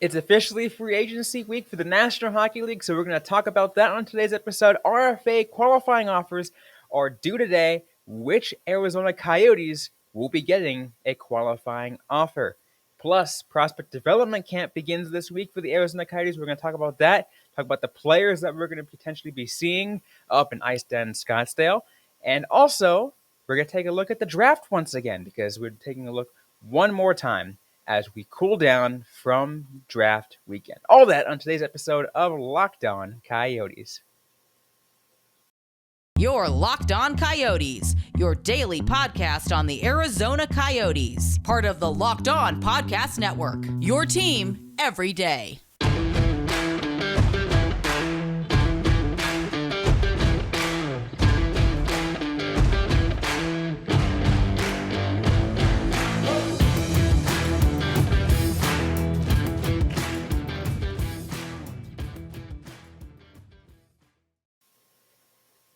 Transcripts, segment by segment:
It's officially free agency week for the National Hockey League, so we're going to talk about that on today's episode. RFA qualifying offers are due today. Which Arizona Coyotes will be getting a qualifying offer? Plus, prospect development camp begins this week for the Arizona Coyotes. We're going to talk about that, talk about the players that we're going to potentially be seeing up in Ice Den, Scottsdale. And also, we're going to take a look at the draft once again because we're taking a look one more time as we cool down from draft weekend. All that on today's episode of Locked On Coyotes. You're Locked On Coyotes, your daily podcast on the Arizona Coyotes, part of the Locked On Podcast Network, your team every day.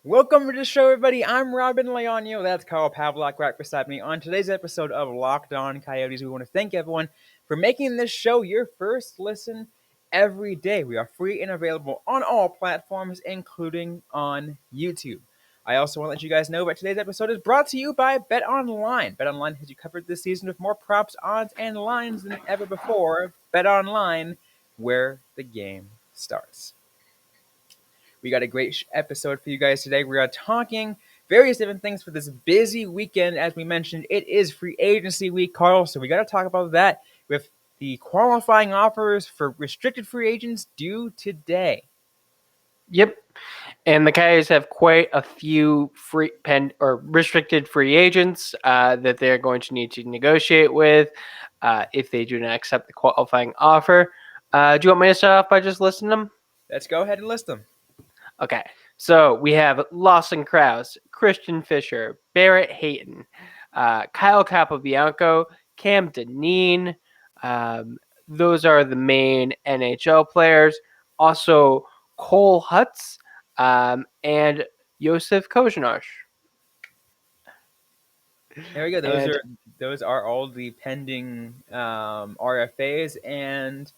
Welcome to the show, everybody. I'm Robyn Leonio. That's Carl Pavlak right beside me. On today's episode of Locked On Coyotes, we want to thank everyone for making this show your first listen every day. We are free and available on all platforms, including on YouTube. I also want to let you guys know that today's episode is brought to you by BetOnline. BetOnline has you covered this season with more props, odds, and lines than ever before. BetOnline, where the game starts. We got a great episode for you guys today. We are talking various different things for this busy weekend. As we mentioned, it is free agency week, Carl. So we got to talk about that with the qualifying offers for restricted free agents due today. Yep. And the Coyotes have quite a few restricted free agents that they're going to need to negotiate with if they do not accept the qualifying offer. Do you want me to start off by just listing them? Let's go ahead and list them. Okay. So we have Lawson Krause, Christian Fischer, Barrett Hayton, Kyle Capobianco, Cam Dineen. Those are the main NHL players. Also, Cole Hutz and Josef Kozhinosh. There we go. Those are all the pending RFAs, and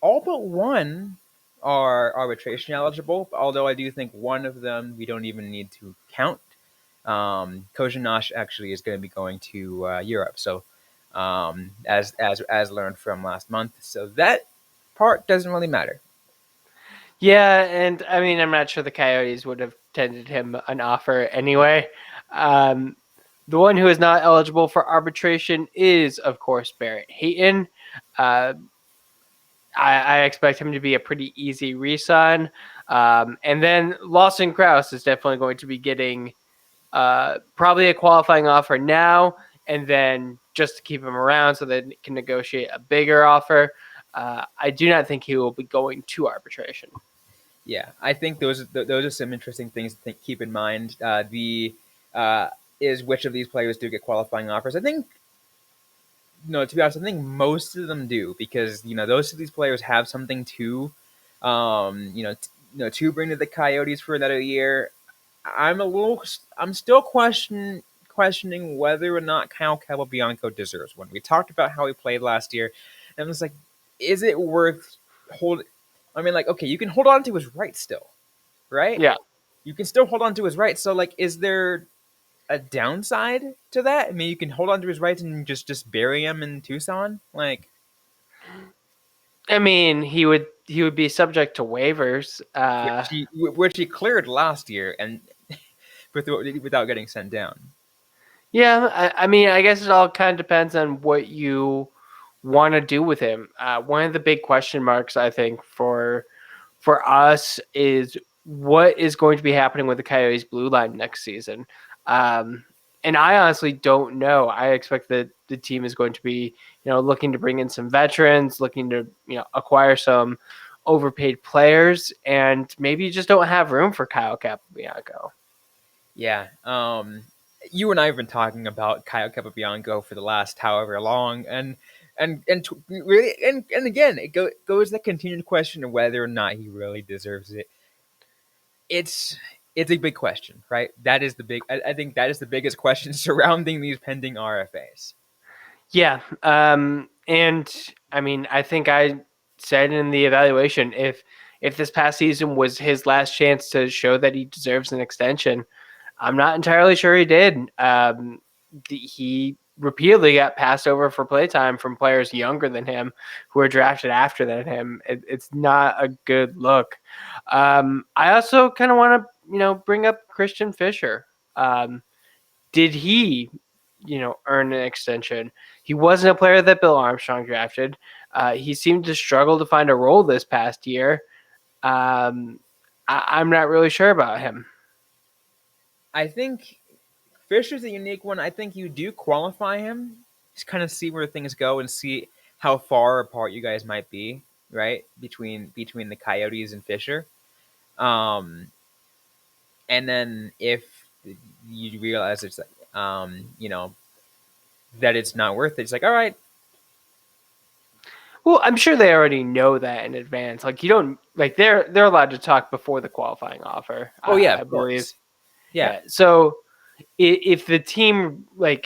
all but one are arbitration eligible, although I do think one of them we don't even need to count. Kozhinosh actually is going to be going to Europe, so as learned from last month, so that part doesn't really matter. Yeah, and I mean, I'm not sure the Coyotes would have tended him an offer anyway. The one who is not eligible for arbitration is, of course, Barrett Hayton. I expect him to be a pretty easy re-sign. And then Lawson Krause is definitely going to be getting probably a qualifying offer now, and then just to keep him around so that they can negotiate a bigger offer. I do not think he will be going to arbitration. Yeah, I think those are some interesting things to keep in mind. Is which of these players do get qualifying offers? I think, no, to be honest, I think most of them do, because those of these players have something to, to bring to the Coyotes for another year. I'm still questioning whether or not Kyle Capobianco deserves one. We talked about how he played last year, and it's like, is it worth holding? I mean, like, okay, you can hold on to his rights still, right? Yeah. You can still hold on to his rights. So, like, is there a downside to that? I mean, you can hold on to his rights and just bury him in Tucson, like. I mean, he would be subject to waivers, which he cleared last year, and without getting sent down. Yeah, I mean, I guess it all kind of depends on what you want to do with him. One of the big question marks, I think, for us is what is going to be happening with the Coyotes blue line next season. And I honestly don't know. I expect that the team is going to be, looking to bring in some veterans, looking to, acquire some overpaid players, and maybe you just don't have room for Kyle Capobianco. Yeah. You and I have been talking about Kyle Capobianco for the last however long, and really, and again, it goes the continued question of whether or not he really deserves it. It's a big question, right? That is the big. I think that is the biggest question surrounding these pending RFAs. Yeah, and I mean, I think I said in the evaluation, if this past season was his last chance to show that he deserves an extension, I'm not entirely sure he did. He repeatedly got passed over for playtime from players younger than him who were drafted after than him. It's not a good look. I also kind of want to, bring up Christian Fischer. Did he, earn an extension? He wasn't a player that Bill Armstrong drafted. He seemed to struggle to find a role this past year. I'm not really sure about him. I think Fisher's a unique one. I think you do qualify him. Just kind of see where things go and see how far apart you guys might be, right? Between the Coyotes and Fisher. Um, and then if you realize it's like, that it's not worth it, it's like, all right. Well, I'm sure they already know that in advance. Like you don't like they're allowed to talk before the qualifying offer. Oh yeah, I of believe. course. Yeah. So if the team I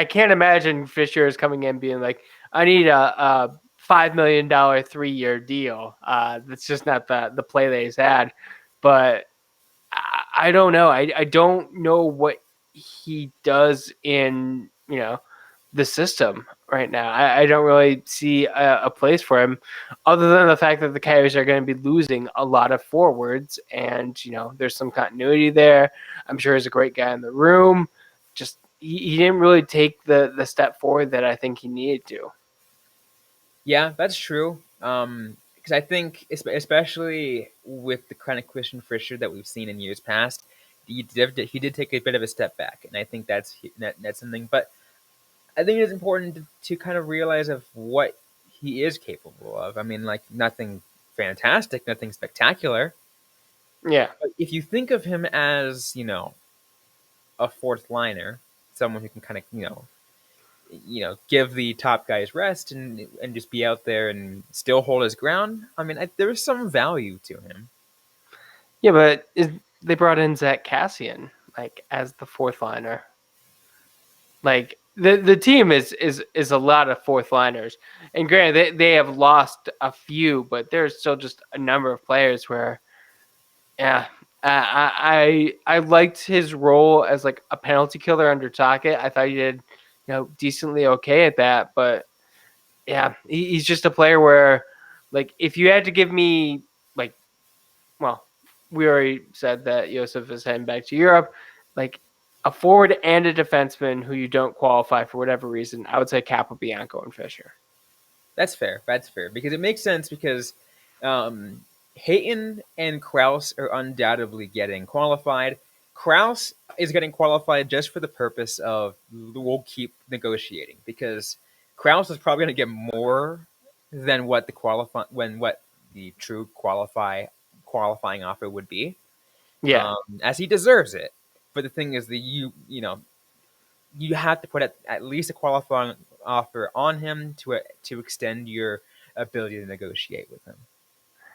can't imagine Fisher is coming in being like, I need a $5 million 3-year deal. That's just not the play that he's had. But I don't know. I don't know what he does in the system right now. I don't really see a place for him, other than the fact that the Coyotes are going to be losing a lot of forwards, and there's some continuity there. I'm sure he's a great guy in the room. Just he didn't really take the step forward that I think he needed to. Yeah, that's true. Because I think, especially with the kind of Christian Fischer that we've seen in years past, he did take a bit of a step back, and I think that's something. But I think it's important to kind of realize of what he is capable of. I mean, like nothing fantastic, nothing spectacular. Yeah. But if you think of him as a fourth liner, someone who can kind of give the top guys rest and just be out there and still hold his ground. I mean, there's some value to him. Yeah, but they brought in Zach Cassian as the fourth liner. Like the team is a lot of fourth liners, and granted they have lost a few, but there's still just a number of players where, yeah, I liked his role as like a penalty killer under Tocchet. I thought he did, decently okay at that, but yeah, he's just a player where, like, if you had to give me like, well, we already said that Josef is heading back to Europe, like a forward and a defenseman who you don't qualify for whatever reason, I would say Capobianco and Fisher. That's fair. That's fair because it makes sense because Hayton and Kraus are undoubtedly getting qualified. Kraus is getting qualified just for the purpose of we'll keep negotiating because Kraus is probably going to get more than what the true qualifying offer would be. Yeah. As he deserves it. But the thing is that you have to put at least a qualifying offer on him to extend your ability to negotiate with him.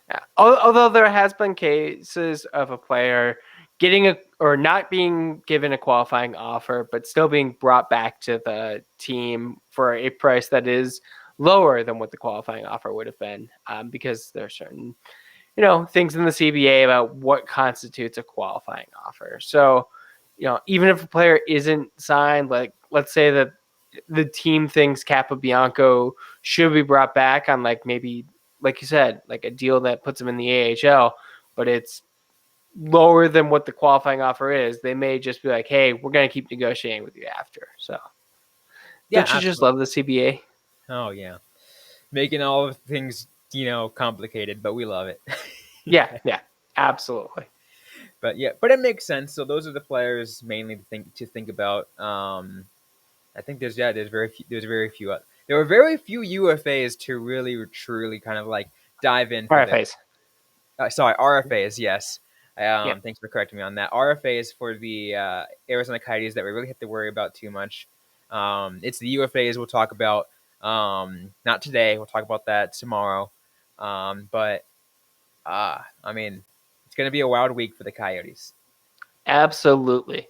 Yeah. Although there has been cases of a player getting or not being given a qualifying offer, but still being brought back to the team for a price that is lower than what the qualifying offer would have been, because there are certain things in the CBA about what constitutes a qualifying offer. So, even if a player isn't signed, like let's say that the team thinks Capobianco should be brought back on maybe, like you said, like a deal that puts him in the AHL, but it's lower than what the qualifying offer is, they may just be like, hey, we're going to keep negotiating with you after. So Yeah, don't you just love the CBA? Oh yeah, making all of things complicated, but we love it. Yeah, absolutely. But yeah, but it makes sense. So those are the players mainly to think about. I think there's very few. There were very few UFAs to really truly kind of like dive in for this. RFAs. Sorry, RFAs. Yes. Yeah. Thanks for correcting me on that. RFAs for the Arizona Coyotes that we really have to worry about too much. It's the UFAs we'll talk about. Not today. We'll talk about that tomorrow. But I mean, it's going to be a wild week for the Coyotes. Absolutely.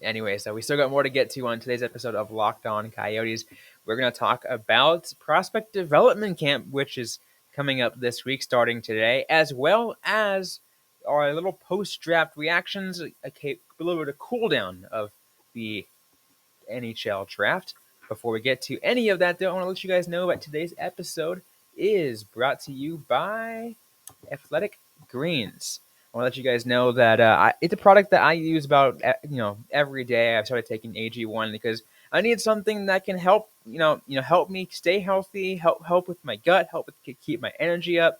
Anyway, so we still got more to get to on today's episode of Locked On Coyotes. we're going to talk about Prospect Development Camp, which is coming up this week, starting today, as well as our little post-draft reactions, a little bit of cooldown of the NHL draft. Before we get to any of that, though, I want to let you guys know that today's episode is brought to you by Athletic Greens. I want to let you guys know that it's a product that I use about every day. I've started taking AG1 because I need something that can help help me stay healthy, help with my gut, help with keep my energy up,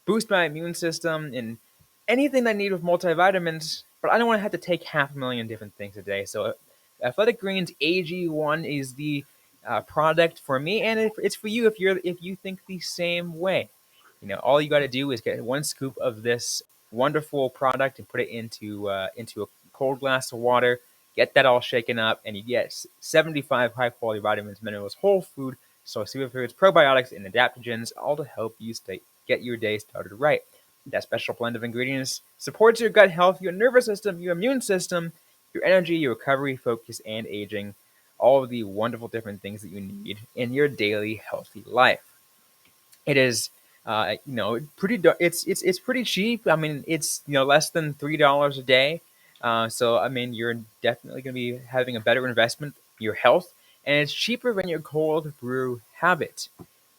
boost my immune system, and anything I need with multivitamins. But I don't want to have to take 500,000 different things a day. So Athletic Greens AG1 is the product for me, and it's for you if you think the same way. All you got to do is get 1 scoop of this wonderful product and put it into a cold glass of water. Get that all shaken up, and you get 75 high quality vitamins, minerals, whole food, superfoods, probiotics, and adaptogens, all to help you get your day started right. That special blend of ingredients supports your gut health, your nervous system, your immune system, your energy, your recovery, focus, and aging. All of the wonderful different things that you need in your daily healthy life. It is, pretty. It's pretty cheap. I mean, it's less than $3 a day. So I mean, you're definitely going to be having a better investment in your health, and it's cheaper than your cold brew habit.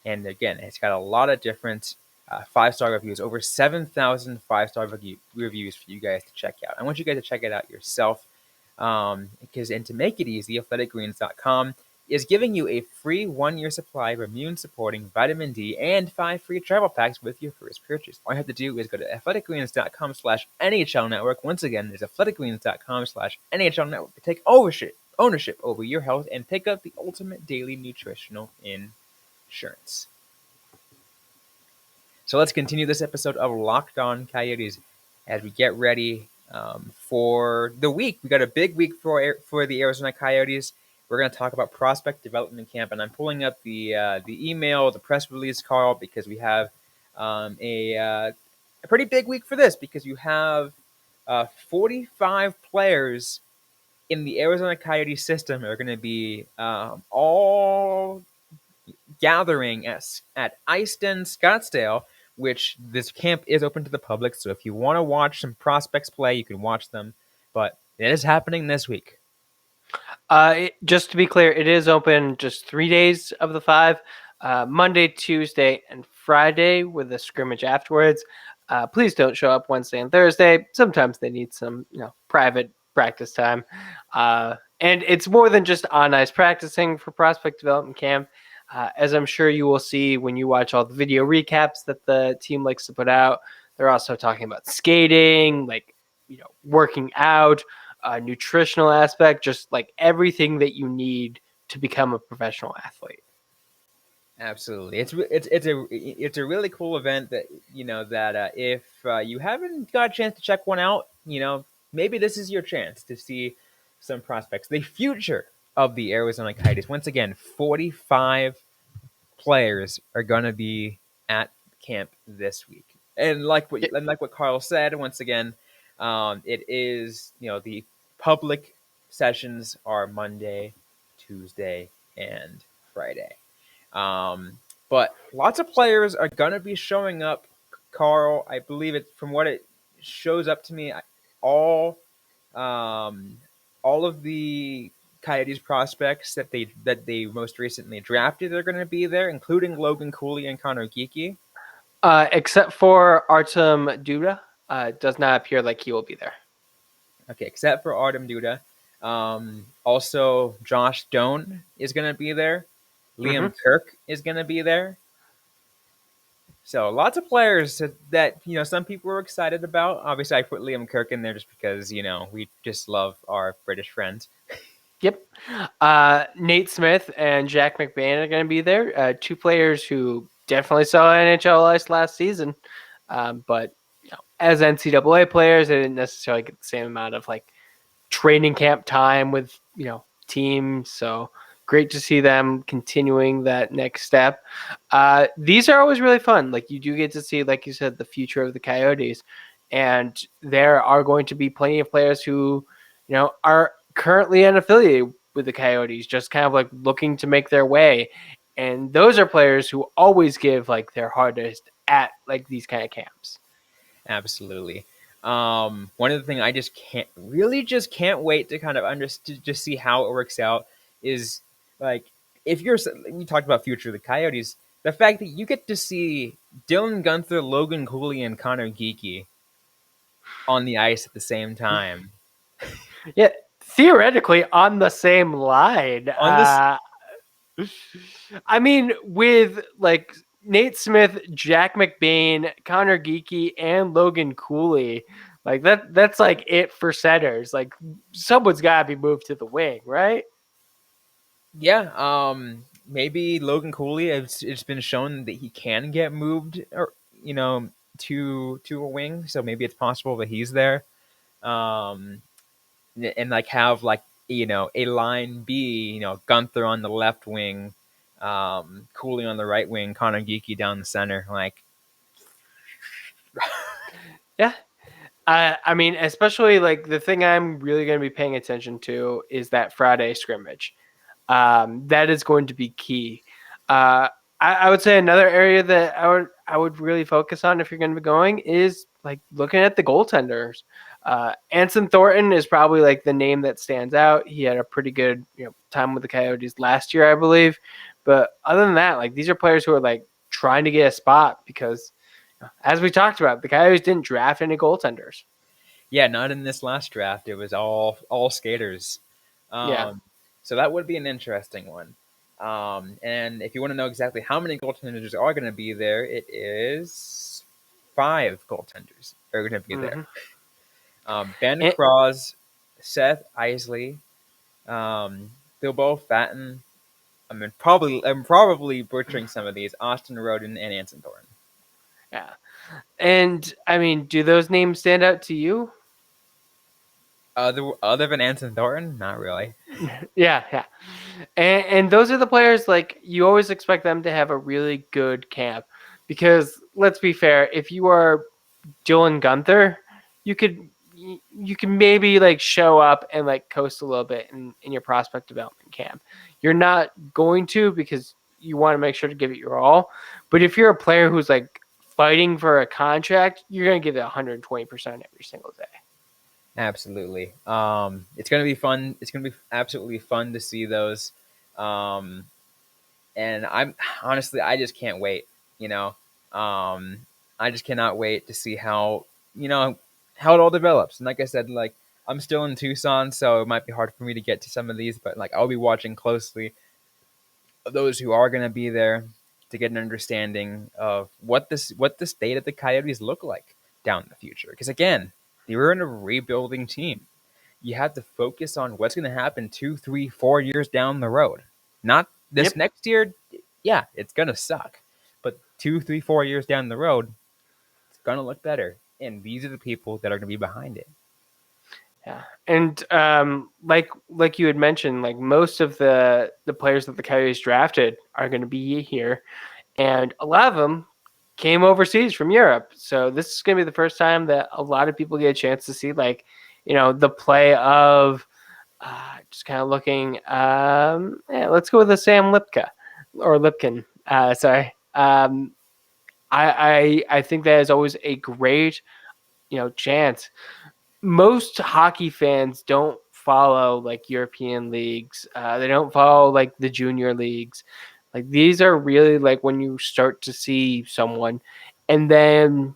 And again, it's got a lot of different 5-star reviews, over 7,000 5-star reviews for you guys to check out. I want you guys to check it out yourself. And to make it easy, athleticgreens.com is giving you a free 1-year supply of immune-supporting vitamin D and 5 free travel packs with your first purchase. All you have to do is go to athleticgreens.com/NHL Network. Once again, there's athleticgreens.com/NHL Network to take ownership over your health and pick up the ultimate daily nutritional insurance. So let's continue this episode of Locked On Coyotes as we get ready for the week. We got a big week for the Arizona Coyotes. We're going to talk about Prospect Development Camp, and I'm pulling up the email, the press release, Carl, because we have a pretty big week for this, because you have 45 players in the Arizona Coyotes system are going to be all gathering at Easton, Scottsdale, which this camp is open to the public. So if you want to watch some prospects play, you can watch them. But it is happening this week. Just to be clear, it is open just 3 days of the 5, Monday, Tuesday, and Friday with a scrimmage afterwards. Please don't show up Wednesday and Thursday. Sometimes they need some, private practice time. And it's more than just on ice practicing for Prospect Development Camp. As I'm sure you will see when you watch all the video recaps that the team likes to put out, they're also talking about skating, working out, nutritional aspect, just like everything that you need to become a professional athlete. Absolutely, it's a really cool event that if you haven't got a chance to check one out, maybe this is your chance to see some prospects. The future of the Arizona Coyotes. Once again, 45 players are going to be at camp this week, and like what Carl said, once again, it is the public sessions are Monday, Tuesday, and Friday. But lots of players are going to be showing up. Carl, I believe it from what it shows up to me, all of the Coyotes prospects that they most recently drafted are going to be there, including Logan Cooley and Connor Geekie. Except for Artem Duda, does not appear like he will be there. Okay, except for Artem Duda. Also, Josh Doan is going to be there. Liam Kirk is going to be there. So lots of players that some people were excited about. Obviously, I put Liam Kirk in there just because we just love our British friends. Yep. Nate Smith and Jack McBain are going to be there. 2 players who definitely saw NHL ice last season, but as NCAA players, they didn't necessarily get the same amount of training camp time with teams. So great to see them continuing that next step. These are always really fun. You do get to see, like you said, the future of the Coyotes, and there are going to be plenty of players who are currently unaffiliated with the Coyotes, just kind of like looking to make their way. And those are players who always give like their hardest at like these kind of camps. Absolutely. One of the things I just can't wait to kind of understand, just see how it works out is like if you're we talked about future of the Coyotes, the fact that you get to see Dylan Guenther, Logan Cooley, and Connor Geeky on the ice at the same time. Yeah, theoretically on the same line. On this, I mean, with like Nate Smith, Jack McBain, Connor Geeky, and Logan Cooley, like that's like it for setters. Like someone's gotta be moved to the wing, right? yeah, maybe Logan Cooley. It's been shown that he can get moved, or to a wing. So maybe it's possible that he's there. Um, and like have like a line B, Gunther on the left wing, Cooley on the right wing, Connor Geeky down the center. Like, Yeah. I mean, especially like the thing I'm really going to be paying attention to is that Friday scrimmage. That is going to be key. I would say another area that I would really focus on if you're going to be going is like looking at the goaltenders. Anson Thornton is probably like the name that stands out. He had a pretty good time with the Coyotes last year, I believe. But other than that, like these are players who are like trying to get a spot because, as we talked about, the Coyotes didn't draft any goaltenders. yeah, not in this last draft. It was all skaters. Yeah. So that would be an interesting one. And if you want to know exactly how many goaltenders are going to be there, it is 5 goaltenders are going to be there. Ben And, Cross, Seth Isley, Bilbo Fatten. I'm probably butchering some of these. Austin Roden and Anson Thornton. yeah. And I mean, do those names stand out to you? Other than Anson Thornton, not really. Yeah. And those are the players like you always expect them to have a really good camp because let's be fair, if you are Dylan Guenther, you can maybe like show up and like coast a little bit in your prospect development camp. You're not going to because you want to make sure to give it your all. But if you're a player who's like fighting for a contract, you're going to give it 120% every single day. Absolutely. It's gonna be fun. It's gonna be absolutely fun to see those. Um, and I'm honestly, I just can't wait. You know, I just cannot wait to see how it all develops. And like I said, like I'm still in Tucson, so it might be hard for me to get to some of these, but like I'll be watching closely of those who are gonna be there to get an understanding of what the state of the Coyotes look like down in the future. Because again, they were in a rebuilding team. You have to focus on what's going to happen 2, 3, 4 years down the road. Not this Yep. next year. Yeah, it's going to suck. But 2, 3, 4 years down the road, it's going to look better. And these are the people that are going to be behind it. Yeah, and like you had mentioned, like most of the players that the Coyotes drafted are going to be here, and a lot of them came overseas from Europe. So this is going to be the first time that a lot of people get a chance to see like the play of just kind of looking. Let's go with the Sam Lipka or Lipkin. Sorry. I think that is always a great chance. Most hockey fans don't follow like European leagues. They don't follow like the junior leagues. Like these are really like when you start to see someone, and then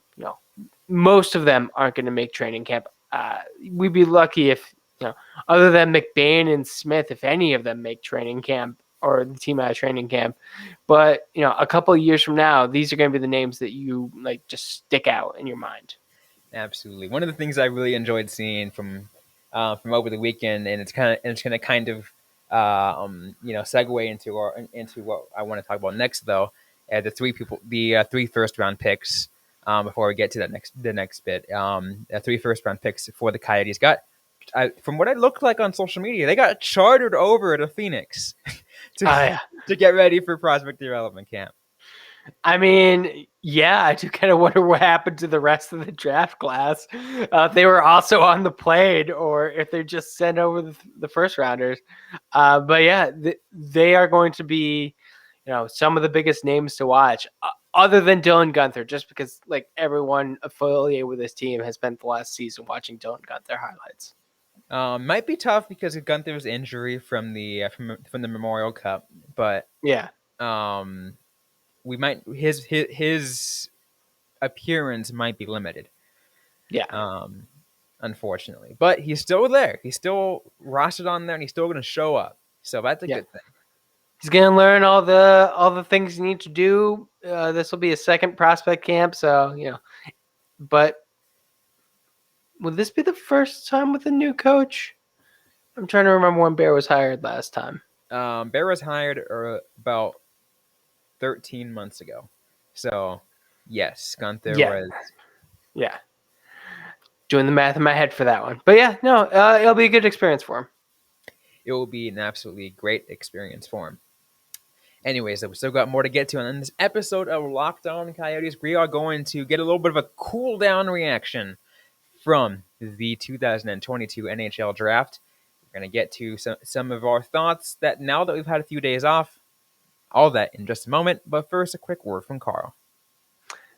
most of them aren't going to make training camp. We'd be lucky if other than McBain and Smith, if any of them make training camp or the team out of training camp. But a couple of years from now, these are going to be the names that you like just stick out in your mind. Absolutely. One of the things I really enjoyed seeing from over the weekend, and it's going to kind of segue into what I want to talk about next, though. The 3 first round picks. Before we get to the next bit, 3 first round picks for the Coyotes from what it looked like on social media, they got chartered over to Phoenix to Yeah. to get ready for prospect development camp. I mean, yeah, I do kind of wonder what happened to the rest of the draft class. If they were also on the plane or if they're just sent over the first rounders. But yeah, they are going to be, some of the biggest names to watch, other than Dylan Gunther, just because like everyone affiliated with this team has spent the last season watching Dylan Gunther highlights. Might be tough because of Gunther's injury from the Memorial Cup, but Yeah, um, we might his appearance might be limited. yeah, Um, unfortunately, but he's still there. He's still rostered on there, and he's still going to show up. So that's a yeah. good thing. He's gonna learn all the things you need to do. This will be a second prospect camp, so But would this be the first time with a new coach? I'm trying to remember when Bear was hired last time. Bear was hired about 13 months ago. So, yes, Gunther Yeah, was. yeah. Doing the math in my head for that one, but yeah, no, it'll be a good experience for him. It will be an absolutely great experience for him. Anyways, we still got more to get to. And in this episode of Locked On Coyotes, we are going to get a little bit of a cool down reaction from the 2022 NHL Draft. We're going to get to some of our thoughts that now that we've had a few days off, all that in just a moment. But first, a quick word from Carl.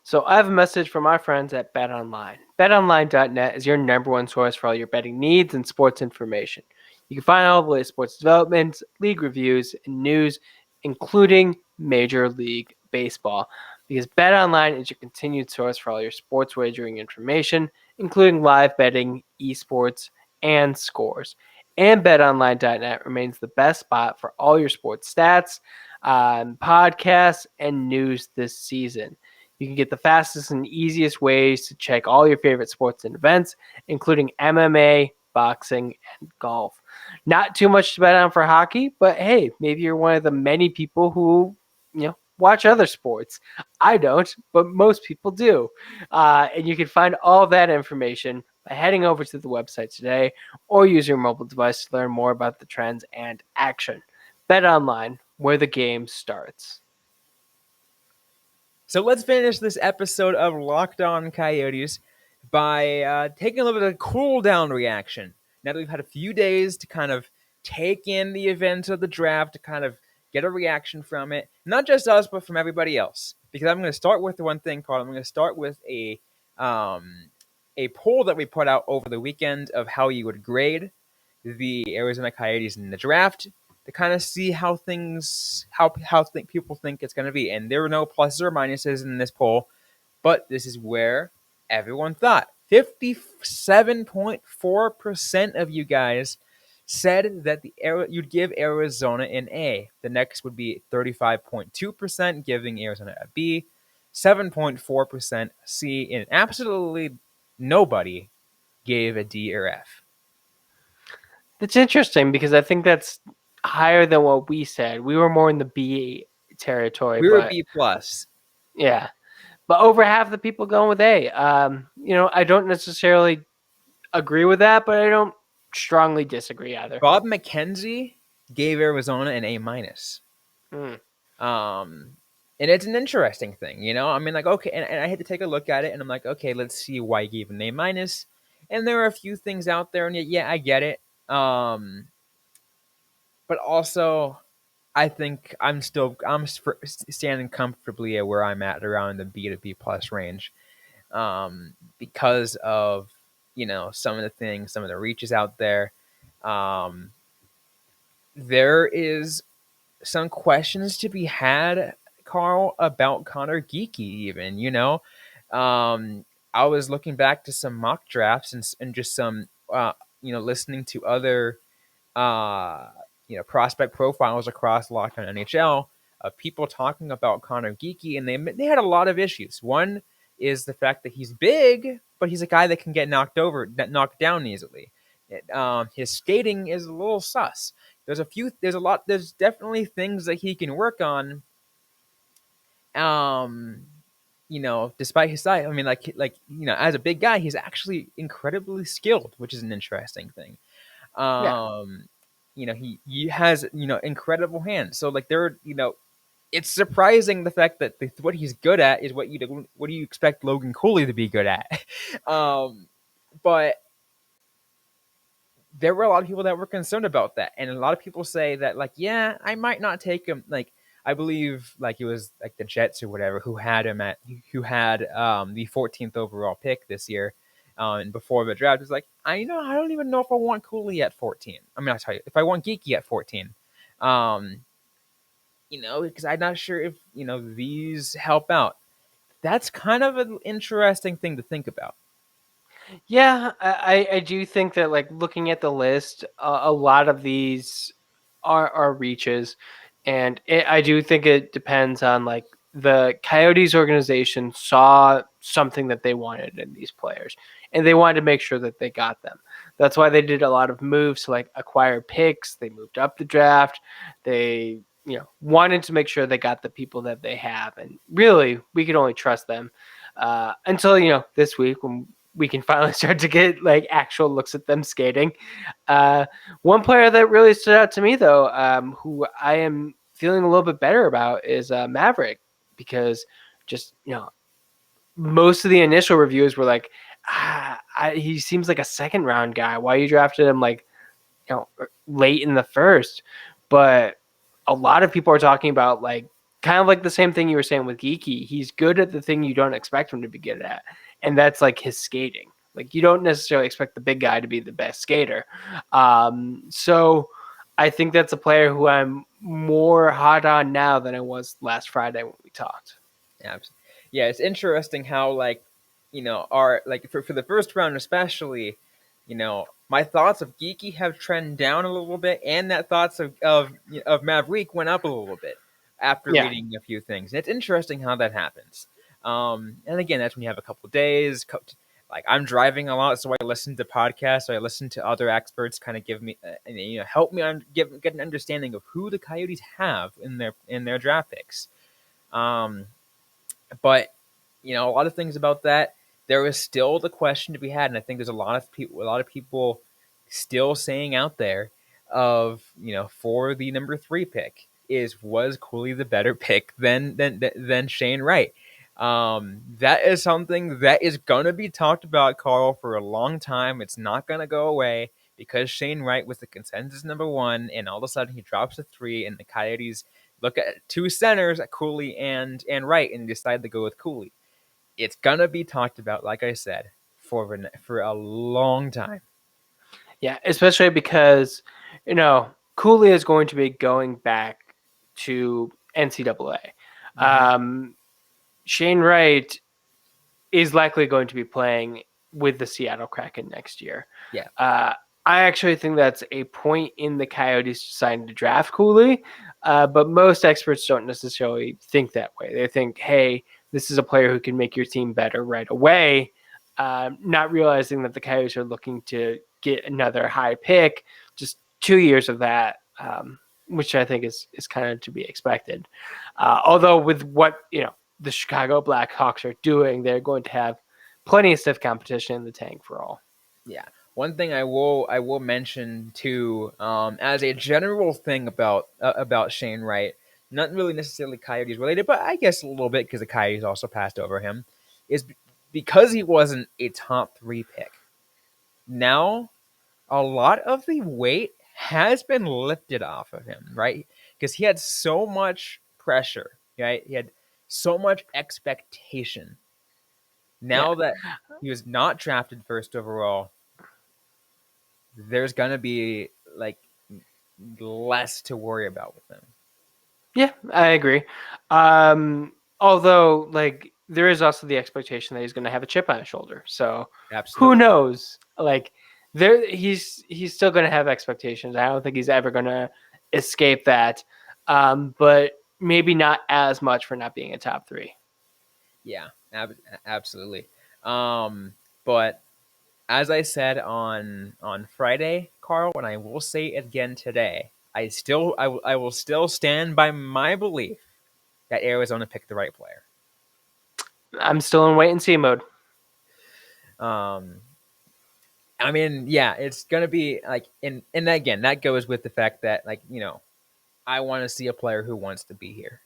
So I have a message from our friends at BetOnline. BetOnline.net is your number one source for all your betting needs and sports information. You can find all the latest sports developments, league reviews, and news, including Major League Baseball. Because BetOnline is your continued source for all your sports wagering information, including live betting, esports, and scores. And BetOnline.net remains the best spot for all your sports stats, podcasts, and news this season. You can get the fastest and easiest ways to check all your favorite sports and events, including MMA, boxing, and golf. Not too much to bet on for hockey, but hey, maybe you're one of the many people who, watch other sports. I don't, but most people do. And you can find all that information by heading over to the website today or use your mobile device to learn more about the trends and action. Bet online, where the game starts. So let's finish this episode of Locked On Coyotes by taking a little bit of a cool down reaction. Now that we've had a few days to kind of take in the events of the draft, to kind of get a reaction from it, not just us, but from everybody else. Because I'm going to start with the one thing, Carl. I'm going to start with a poll that we put out over the weekend of how you would grade the Arizona Coyotes in the draft to kind of see how people think it's going to be. And there were no pluses or minuses in this poll, but this is where everyone thought. 57.4% of you guys said that you'd give Arizona an A. The next would be 35.2% giving Arizona a B, 7.4% C, and absolutely nobody gave a D or F. It's interesting because I think that's higher than what we said. We were more in the B territory, We were but B plus. yeah. But over half the people going with A. I don't necessarily agree with that, but I don't strongly disagree either. Bob McKenzie gave Arizona an A minus. Mm. And it's an interesting thing. I mean, like, okay, and I had to take a look at it, and I'm like, okay, let's see why he gave an A minus. And there are a few things out there, and yeah, I get it. But also, I think I'm standing comfortably at where I'm at around the B to B plus range, because of some of the things, some of the reaches out there. There is some questions to be had, Carl, about Connor Geeky. Even I was looking back to some mock drafts and just some listening to other prospect profiles across Locked On NHL of people talking about Connor Geeky, and they had a lot of issues. One is the fact that he's big, but he's a guy that can get knocked down easily. His skating is a little sus. There's definitely things that he can work on. Despite his size, I mean, as a big guy, he's actually incredibly skilled, which is an interesting thing. Yeah. He has incredible hands. So like there, it's surprising the fact that what he's good at is what do you expect Logan Cooley to be good at? But there were a lot of people that were concerned about that, and a lot of people say that like, yeah, I might not take him. Like, I believe like it was like the Jets or whatever who had the 14th overall pick this year, and before the draft was like, I don't even know if I want Cooley at 14. I mean, I'll tell you if I want Geeky at 14. Um, because I'm not sure if these help out. That's kind of an interesting thing to think about. Yeah, I do think that like looking at the list, a lot of these are reaches, and I do think it depends on like the Coyotes organization saw something that they wanted in these players, and they wanted to make sure that they got them. That's why they did a lot of moves to like acquire picks. They moved up the draft. They wanted to make sure they got the people that they have, and really we could only trust them until this week when we can finally start to get like actual looks at them skating. One player that really stood out to me though, who I am feeling a little bit better about, is Maverick, because just most of the initial reviews were like, he seems like a second round guy. Why you drafted him like late in the first? But a lot of people are talking about like kind of like the same thing you were saying with Geeky. He's good at the thing you don't expect him to be good at, and that's like his skating. Like you don't necessarily expect the big guy to be the best skater. So I think that's a player who I'm more hot on now than I was last Friday when we talked. Yeah, it's interesting how like our like for the first round especially, my thoughts of Geeky have trended down a little bit, and that thoughts of Maverick went up a little bit after Yeah. reading a few things. And it's interesting how that happens. And again, that's when you have a couple days. Like I'm driving a lot, so I listen to podcasts. So I listen to other experts, kind of give me, help me get an understanding of who the Coyotes have in their draft picks. Um, but a lot of things about that. There was still the question to be had, and I think there's a lot of people still saying out there of for the number 3 pick was Cooley the better pick than Shane Wright. That is something that is gonna be talked about, Carl, for a long time. It's not gonna go away because Shane Wright was the consensus number 1, and all of a sudden he drops to 3, and the Coyotes look at 2 centers, Cooley and Wright, and decide to go with Cooley. It's gonna be talked about, like I said, for a long time. Yeah, especially because Cooley is going to be going back to NCAA. Mm-hmm. Shane Wright is likely going to be playing with the Seattle Kraken next year. Yeah. I actually think that's a point in the Coyotes deciding to draft Cooley, but most experts don't necessarily think that way. They think, hey, this is a player who can make your team better right away, not realizing that the Coyotes are looking to get another high pick, just 2 years of that, which I think is kind of to be expected. Although with what the Chicago Blackhawks are doing, they're going to have plenty of stiff competition in the tank for all. Yeah. One thing I will mention too, as a general thing about Shane Wright, not really necessarily Coyotes related, but I guess a little bit because the Coyotes also passed over him, is because he wasn't a top 3 pick. Now a lot of the weight has been lifted off of him, right? Because he had so much pressure, right? He had so much expectation. Yeah. Now that he was not drafted first overall, there's gonna be like less to worry about with him. Yeah, I agree. Although, like, there is also the expectation that he's going to have a chip on his shoulder. So, who Absolutely. knows? Like, he's still going to have expectations. I don't think he's ever going to escape that. But maybe not as much for not being a top 3. Yeah, absolutely. But as I said on Friday, Carl, and I will say it again today, I will still stand by my belief that Arizona picked the right player. I'm still in wait and see mode. Um, I mean, yeah, it's gonna be like, and again, that goes with the fact that I want to see a player who wants to be here.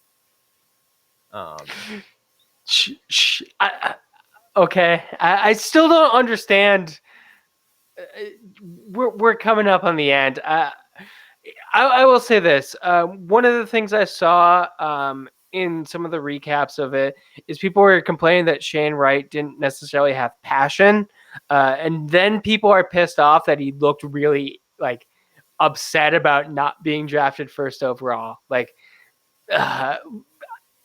Okay, I still don't understand. We're coming up on the end. I will say this. One of the things I saw in some of the recaps of it is people were complaining that Shane Wright didn't necessarily have passion, and then people are pissed off that he looked really like upset about not being drafted first overall. Like uh,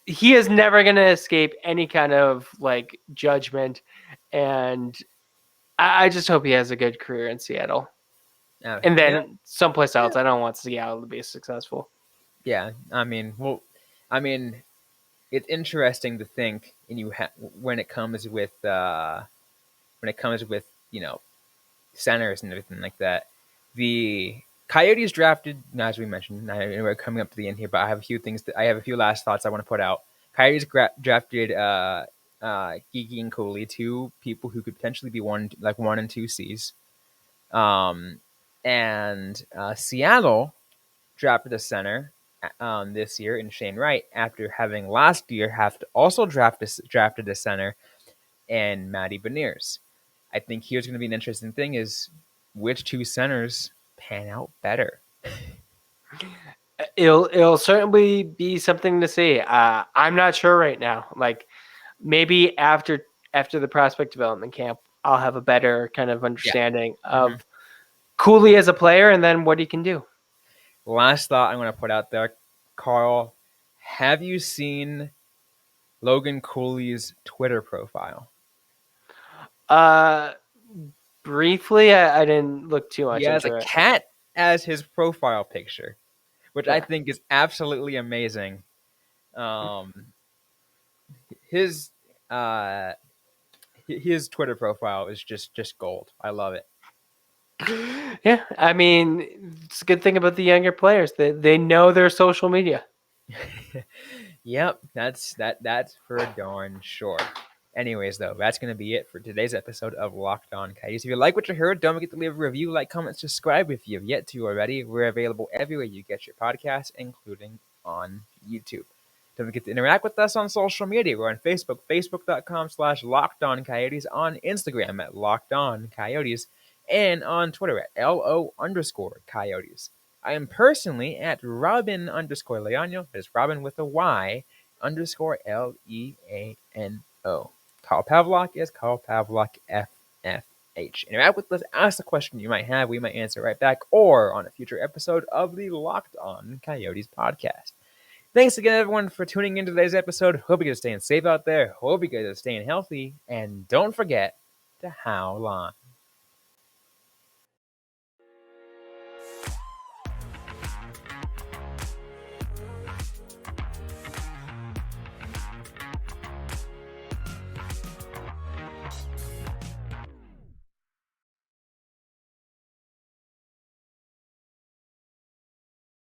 he is never going to escape any kind of like judgment, and I just hope he has a good career in Seattle. And Yeah, then someplace else. I don't want Seattle to be successful. yeah. I mean, it's interesting to think, and when it comes with centers and everything like that. The Coyotes drafted, as we mentioned, we're coming up to the end here, but I have a few last thoughts I want to put out. Coyotes drafted Geeky and Cooley, two people who could potentially be one and two C's. And Seattle drafted a center this year in Shane Wright after having last year have to also drafted a center and Matty Beniers. I think here's going to be an interesting thing: is which two centers pan out better? It'll certainly be something to see. I'm not sure right now. Like maybe after the prospect development camp, I'll have a better kind of understanding of Cooley as a player and then what he can do. Last thought I'm going to put out there, Carl. Have you seen Logan Cooley's Twitter profile? Briefly, I didn't look too He much has a into it. cat as his profile picture, which I Yeah. think is absolutely amazing. His uh, his Twitter profile is just gold. I love it. Yeah, I mean, it's a good thing about the younger players. They know their social media. Yep, that's for darn sure. Anyways, though, that's going to be it for today's episode of Locked On Coyotes. If you like what you heard, don't forget to leave a review, like, comment, subscribe if you've yet to already. We're available everywhere you get your podcasts, including on YouTube. Don't forget to interact with us on social media. We're on Facebook, facebook.com/LockedOnCoyotes, on Instagram at LockedOnCoyotes, and on Twitter at LO_Coyotes. I am personally at Robyn _Leano. That is Robyn with a Y _LEANO. Carl Pavlock is Carl Pavlock FFH. Interact with us, ask the question you might have. We might answer right back or on a future episode of the Locked On Coyotes podcast. Thanks again, everyone, for tuning in to today's episode. Hope you guys are staying safe out there. Hope you guys are staying healthy. And don't forget to howl on.